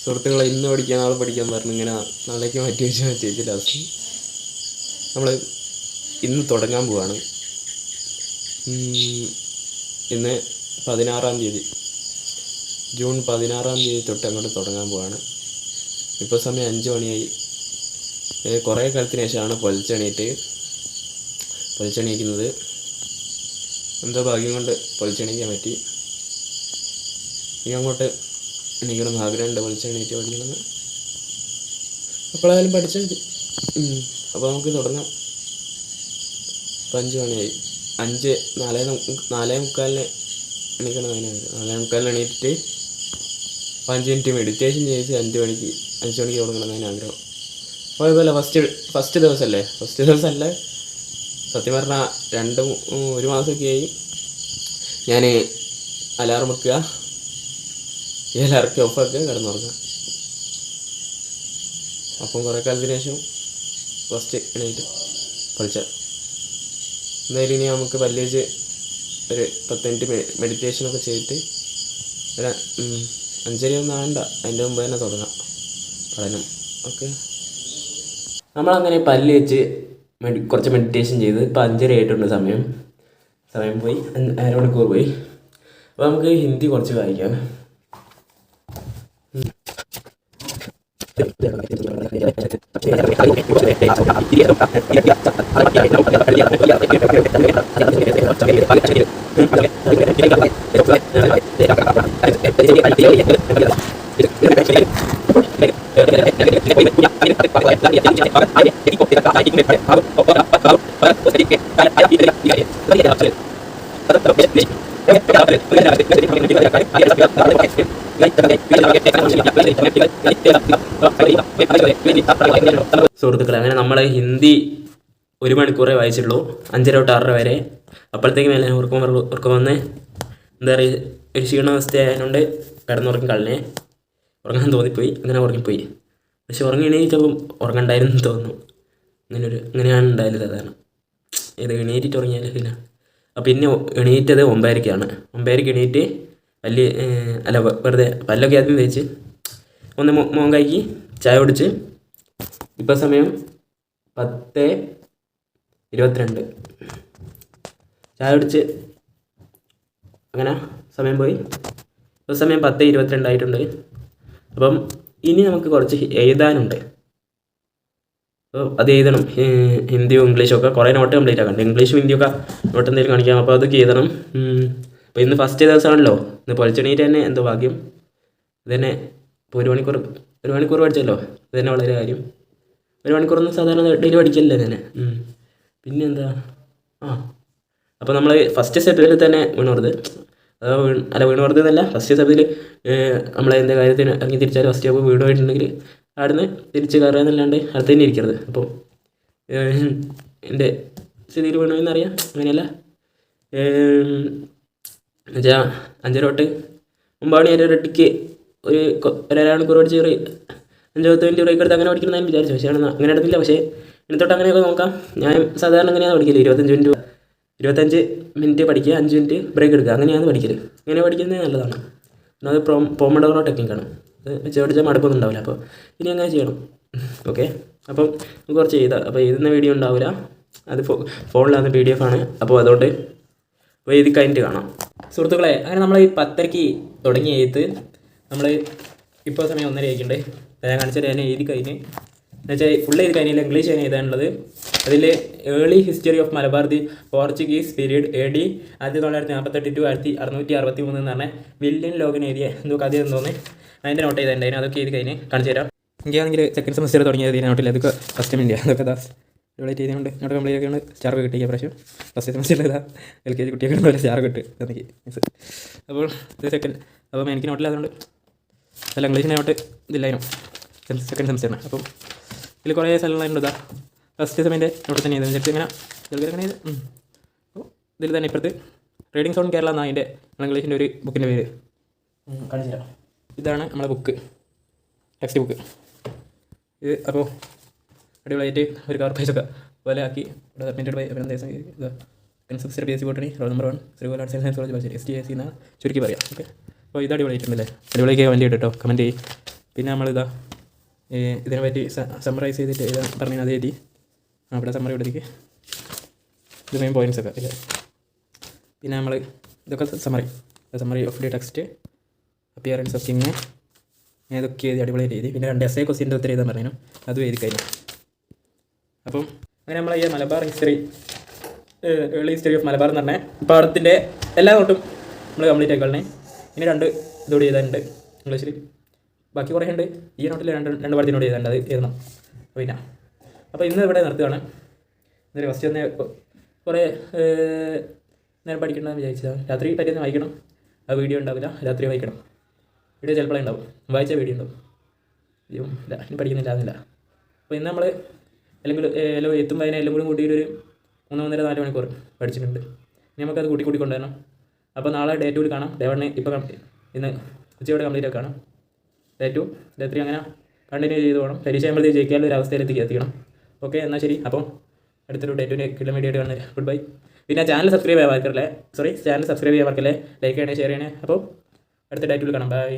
സുഹൃത്തുക്കളെ ഇന്ന് പഠിക്കാൻ നാളെ പഠിക്കാൻ പറഞ്ഞു ഇങ്ങനെ നാളേക്ക് മാറ്റി വെച്ചാൽ ചെയ്ത് ലാസ്റ്റ് നമ്മൾ ഇന്ന് തുടങ്ങാൻ പോവാണ്. ഇന്ന് 16-ാം തീയതി, ജൂൺ 16-ാം തീയതി തൊട്ട് അങ്ങോട്ട് തുടങ്ങാൻ പോവാണ്. ഇപ്പോൾ സമയം 5 മണിയായി. കുറേ കാലത്തിന് ശേഷമാണ് പൊലിച്ചെണീക്കുന്നത്. എന്തോ ഭാഗ്യം കൊണ്ട് പൊലിച്ചെണീക്കാൻ പറ്റി. ഇനി അങ്ങോട്ട് എണീക്കണമെന്ന് ആഗ്രഹമുണ്ട്, പൊലിച്ചെണീറ്റ് പഠിക്കണമെന്ന്. എപ്പോഴായാലും പഠിച്ചാൽ മതി. അപ്പോൾ നമുക്ക് തുടങ്ങാം. ഇപ്പം 5 മണിയായി. 4:45 എണീക്കണം. 4:45 എണീറ്റിട്ട് 5 മിനിറ്റ് മെഡിറ്റേഷൻ ചെയ്ത് 5 മണിക്ക് തുടങ്ങണമെന്നതിന് ആഗ്രഹം. അതുപോലെ ഫസ്റ്റ് ദിവസമല്ലേ സത്യം പറഞ്ഞാൽ 1 മാസമൊക്കെ ആയി ഞാൻ അലാറം വെക്കുക, അലാറൊക്കെ ഓഫാക്കുക, കിടന്നുറങ്ങുക. അപ്പം കുറേ കാലത്തിന് ശേഷം ഫസ്റ്റ് എണീറ്റ് കളിച്ച എന്തായാലും ഇനി നമുക്ക് പല്ലേജ് ഒരു 10 മിനിറ്റ് മെഡിറ്റേഷനൊക്കെ ചെയ്തിട്ട് ഒരു 5:30 ആകണ്ട, അതിൻ്റെ മുമ്പ് തന്നെ തുടങ്ങാം പഠനം. ഓക്കെ, നമ്മളങ്ങനെ പല്ല് വെച്ച് കുറച്ച് മെഡിറ്റേഷൻ ചെയ്ത് ഇപ്പോൾ 5:30 ആയിട്ടുണ്ട്. സമയം പോയി, 1/2 മണിക്കൂർ പോയി. അപ്പോൾ നമുക്ക് ഹിന്ദി കുറച്ച് വായിക്കാം. സുഹൃത്തുക്കളെ, അങ്ങനെ നമ്മൾ ഹിന്ദി 1 മണിക്കൂറേ വായിച്ചിട്ടുള്ളൂ, 5:30 തൊട്ട് 6:30 വരെ. അപ്പോഴത്തേക്ക് മേലെ ഉറക്കം വന്ന് എന്താ പറയുക, ഒരു ക്ഷീണാവസ്ഥയായതുകൊണ്ട് കിടന്നുറങ്ങി കളഞ്ഞേ. ഉറങ്ങാൻ തോന്നിപ്പോയി, അങ്ങനെ ഉറങ്ങിപ്പോയി. പക്ഷെ എണീറ്റപ്പം ഉറങ്ങണ്ടായിരുന്നു തോന്നുന്നു. അങ്ങനെയാണ് ഉണ്ടായത് സാധാരണ. ഇത് എണീറ്റിട്ട് ഉറങ്ങിയാൽ ഇല്ല. അപ്പം പിന്നെ എണീറ്റത് 9:30-ക്കാണ്. 9:30-ക്ക് എണീറ്റ് വെറുതെ പല്ലൊക്കെ ആദ്യം തേച്ച് ഒന്ന് മുഖം കഴുകി ചായ കുടിച്ച് ഇപ്പം സമയം 10:22. ചായ കുടിച്ച് അങ്ങനെ സമയം പോയി. ഇപ്പോൾ സമയം 10:22 ആയിട്ടുണ്ട്. അപ്പം ഇനി നമുക്ക് കുറച്ച് എഴുതാനുണ്ട്. അപ്പോൾ അത് എഴുതണം. ഹിന്ദിയും ഇംഗ്ലീഷൊക്കെ കുറേ നോട്ട് കംപ്ലീറ്റ് ആക്കണ്ട. ഇംഗ്ലീഷും ഹിന്ദിയൊക്കെ നോട്ട് എന്തെങ്കിലും കാണിക്കാം. അപ്പോൾ അതൊക്കെ എഴുതണം. അപ്പോൾ ഇന്ന് ഫസ്റ്റ് ദിവസമാണല്ലോ. ഇന്ന് പൊളിച്ചെണീറ്റ് തന്നെ എന്തോ ഭാഗ്യം. ഇത് തന്നെ ഇപ്പോൾ 1 മണിക്കൂർ പഠിച്ചല്ലോ. ഇത് തന്നെ വളരെ കാര്യം. 1 മണിക്കൂറൊന്നും സാധാരണ ഡെയിലി പഠിക്കില്ല തന്നെ. പിന്നെ എന്താ, അപ്പോൾ നമ്മൾ ഫസ്റ്റ് സ്റ്റെപ്പിൽ തന്നെ വീണുവരുത് എന്നല്ല, ഫസ്റ്റ് സ്റ്റെപ്പിൽ നമ്മളെന്താ കാര്യത്തിന് ഇറങ്ങി തിരിച്ചാൽ ഫസ്റ്റ് സ്റ്റെപ്പ് വീണ് പോയിട്ടുണ്ടെങ്കിൽ അവിടുന്ന് തിരിച്ച് കയറുക എന്നല്ലാണ്ട് അടുത്ത് തന്നെ ഇരിക്കരുത്. അപ്പോൾ എൻ്റെ സ്ഥിതിയിൽ വീണമെന്നറിയാം. അങ്ങനെയല്ല, എന്നുവെച്ചാൽ 5:30 തൊട്ട് 9 മണി വരെ റെഡിക്ക് ഒരു 1.5 മണിക്കൂർ പഠിച്ച് 5-10 മിനിറ്റ് ബ്രേക്ക് എടുത്ത് അങ്ങനെ പഠിക്കണം എന്ന് വിചാരിച്ചു. പക്ഷേ അങ്ങനെ എടുത്തില്ല. പക്ഷേ ഇനി തൊട്ട് അങ്ങനെയൊക്കെ നോക്കാം. ഞാൻ സാധാരണ അങ്ങനെയാണ് പഠിക്കല്. 25 മിനിറ്റ് പഠിക്കുക, 5 മിനിറ്റ് ബ്രേക്ക് എടുക്കുക, അങ്ങനെയാണ് പഠിക്കല്. അങ്ങനെ പഠിക്കുന്നത് നല്ലതാണ്. പിന്നെ അത് പോമഡോറോ ടെക്നിക്കാണ്. അത് വെച്ച് പഠിച്ചാൽ മടുപ്പൊന്നും ഉണ്ടാവില്ല. അപ്പോൾ ഇനി അങ്ങനെ ചെയ്യണം. ഓക്കെ, അപ്പം കുറച്ച് എഴുതാം. അപ്പോൾ എഴുതുന്ന വീഡിയോ ഉണ്ടാവില്ല, അത് ഫോണിലാണ് PDF ആണ്. അപ്പോൾ അതുകൊണ്ട് എഴുതി കഴിഞ്ഞിട്ട് കാണാം. സുഹൃത്തുക്കളെ, അങ്ങനെ നമ്മൾ 10:30-ക്ക് തുടങ്ങി എഴുത്ത് നമ്മൾ ഇപ്പോൾ സമയം 1:30 ആയിട്ടുണ്ട്. ഞാൻ കാണിച്ചാൽ ഞാൻ എഴുതി കഴിഞ്ഞ് എന്നുവെച്ചാൽ ഫുൾ എഴുതി കഴിഞ്ഞില്ല. ഇംഗ്ലീഷ് ആണ് എഴുതാനുള്ളത്. അതിൽ early history of Malabar the Portuguese period AD 1948 to 1663 എന്ന് പറഞ്ഞാൽ വില്യൻ ലോഗൻ എഴുതിയ എന്തോ കഥയെന്ന് തോന്നുന്നു. അതിൻ്റെ നോട്ട് ചെയ്തിട്ടുണ്ടായിരുന്നു. അതൊക്കെ എഴുതി കഴിഞ്ഞ് കാണിച്ചു തരാം. എനിക്കാണെങ്കിൽ സെക്കൻഡ് സെമസ്റ്റർ തുടങ്ങിയത് നോട്ടില്ല. അതൊക്കെ ഫസ്റ്റ് മിനിറ്റ് അതൊക്കെ റിലേറ്റ് ചെയ്തുകൊണ്ട് നോട്ട് കംപ്ലീറ്റ് ആക്കിയാണ് സ്റ്റാർ കിട്ടിയ പ്രാവശ്യം. ഫസ്റ്റ് സെമസ്റ്ററിൽ LKG കുട്ടിയൊക്കെ സ്റ്റാർ കിട്ടും എനിക്ക് മീൻസ്. അപ്പോൾ ഇത് അപ്പം എനിക്ക് നോട്ടില്ലാത്തതുകൊണ്ട് അല്ല, ഇംഗ്ലീഷിൻ്റെ നോട്ട് ഇതില്ലായിരുന്നു സെക്കൻഡ് സെമസ്റ്ററിന്. അപ്പം ഇതിൽ കുറേ സ്ഥലങ്ങളുണ്ട്. ഫസ്റ്റ് സെമിൻ്റെ നോട്ട് തന്നെ ചെയ്തത് ജസ്റ്റ് ഇങ്ങനെ അങ്ങനെ ചെയ്ത്. അപ്പോൾ ഇതിൽ തന്നെ ഇപ്പുറത്ത് റീഡിങ് സോൺ കേരള എന്നാണ് അതിൻ്റെ ഇംഗ്ലീഷിൻ്റെ ഒരു ബുക്കിൻ്റെ പേര്. കാണിച്ചു തരാം. ഇതാണ് നമ്മളെ ബുക്ക്, ടെക്സ്റ്റ് ബുക്ക്. ഇത് അപ്പോൾ അടിപൊളിയായിട്ട് ഒരു കവർ പേജൊക്കെ പോലെ ആക്കി PSC ബോട്ടണി റോൾ നമ്പർ 1 ശ്രീകോല arts and science college STAC എന്നാണ് ചുരുക്കി പറയാം. ഓക്കെ, അപ്പോൾ ഇത് അടിപൊളിയായിട്ടുണ്ടല്ലേ? അടിപൊളിയൊക്കെ കമൻറ്റ് ചെയ്തിട്ടോ, കമൻറ്റ് ചെയ്യും. പിന്നെ നമ്മളിതാ ഇതിനെ പറ്റി സമ്മറൈസ് ചെയ്തിട്ട് എഴുതാൻ പറഞ്ഞാൽ അത് എഴുതി അവിടെ സമ്മറി ഇവിടേക്ക് ഇത് മെയിൻ പോയിൻറ്റ്സൊക്കെ ഇല്ലേ. പിന്നെ നമ്മൾ ഇതൊക്കെ summary of the text, appearance of king, ഏതൊക്കെ എഴുതി അടിപൊളിയായിട്ട് എഴുതി. പിന്നെ 2 essay ക്വസ്റ്റ്യൻ്റെ ഉത്തരം എഴുതാൻ പറഞ്ഞു, അതും എഴുതി കഴിഞ്ഞു. അപ്പം അങ്ങനെ നമ്മൾ ഈ Malabar history, early history of Malabar എന്ന് പറഞ്ഞാൽ പാഠത്തിൻ്റെ എല്ലാ നോട്ടും നമ്മൾ കംപ്ലീറ്റ് ആയിക്കളണേ. ഇനി 2 ഇതോടെ എഴുതാനുണ്ട് ഇംഗ്ലീഷിൽ, ബാക്കി കുറേ ഉണ്ട്. ഈ നോട്ടിൽ രണ്ട് പാഠത്തിനോട് എഴുതാനുണ്ട്, അത് എഴുതണം. പിന്നെ അപ്പോൾ ഇന്ന് ഇവിടെ നിർത്തുകയാണ്. ഇന്നൊരു ഫസ്റ്റ് ഒന്ന് കുറേ നേരം പഠിക്കണമെന്ന് വിചാരിച്ചതാണ്. രാത്രി പറ്റിയൊന്ന് വായിക്കണം, ആ വീഡിയോ ഉണ്ടാവില്ല, രാത്രി വായിക്കണം. വീഡിയോ ചിലപ്പോഴേ ഉണ്ടാവും, വായിച്ച വീഡിയോ ഉണ്ടാവും. അയ്യോ ഇല്ല, ഇനി പഠിക്കുന്നില്ല. അപ്പോൾ ഇന്ന് നമ്മൾ അല്ലെങ്കിൽ എത്തും വായന എല്ലാം കൂടി കൂട്ടിയിട്ട് ഒരു 3-3.5 മണിക്കൂർ പഠിച്ചിട്ടുണ്ട്. ഇനി നമുക്കത് കൂട്ടി കൊണ്ടുവരണം. അപ്പോൾ നാളെ ഡേ 2 കാണാം. ഡേ 1 ഇപ്പോൾ ഇന്ന് ഉച്ചയോടെ കംപ്ലീറ്റ് ആക്കണം. ഡേ 2 ഡേ 3 അങ്ങനെ കണ്ടിന്യൂ ചെയ്ത് പോകണം. പരീക്ഷ ആകുമ്പോഴത്തേക്ക് ജയിക്കാനുള്ള ഒരു അവസ്ഥയിലേക്ക് എത്തിക്കണം. ഓക്കെ, എന്നാൽ ശരി. അപ്പം അടുത്തൊരു ഡേ 2 കിലോ വീഡിയോ ആയിട്ട് കാണുന്നത്. Good bye. പിന്നെ ചാനൽ സബ്സ്ക്രൈബ് ചെയ്യാൻ മറക്കല്ലേ. ചാനൽ സബ്സ്ക്രൈബ് ചെയ്യാൻ മറക്കല്ലേ. ലൈക്ക് ചെയ്യണേ, ഷെയർ ചെയ്യണേ. അപ്പോൾ അടുത്ത ഡേ 2 കാണാം. ബൈ.